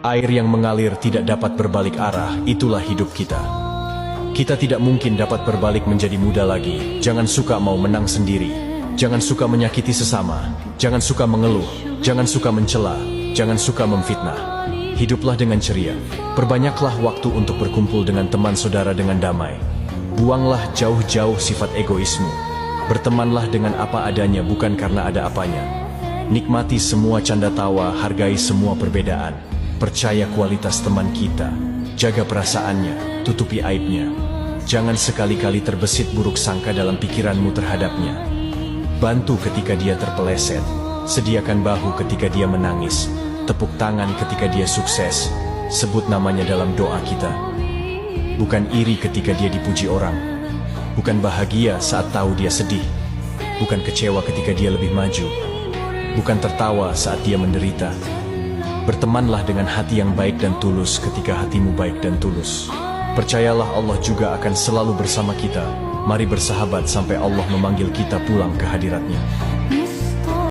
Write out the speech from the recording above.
Air yang mengalir tidak dapat berbalik arah, itulah hidup kita. Kita tidak mungkin dapat berbalik menjadi muda lagi. Jangan suka mau menang sendiri. Jangan suka menyakiti sesama. Jangan suka mengeluh. Jangan suka mencela. Jangan suka memfitnah. Hiduplah dengan ceria. Perbanyaklah waktu untuk berkumpul dengan teman saudara dengan damai. Buanglah jauh-jauh sifat egoisme. Bertemanlah dengan apa adanya, bukan karena ada apanya. Nikmati semua canda tawa, hargai semua perbedaan. Percaya kualitas teman kita. Jaga perasaannya, tutupi aibnya. Jangan sekali-kali terbesit buruk sangka dalam pikiranmu terhadapnya. Bantu ketika dia terpeleset. Sediakan bahu ketika dia menangis. Tepuk tangan ketika dia sukses. Sebut namanya dalam doa kita. Bukan iri ketika dia dipuji orang. Bukan bahagia saat tahu dia sedih. Bukan kecewa ketika dia lebih maju. Bukan tertawa saat dia menderita. Bertemanlah dengan hati yang baik dan tulus ketika hatimu baik dan tulus. Percayalah Allah juga akan selalu bersama kita. Mari bersahabat sampai Allah memanggil kita pulang ke hadiratnya.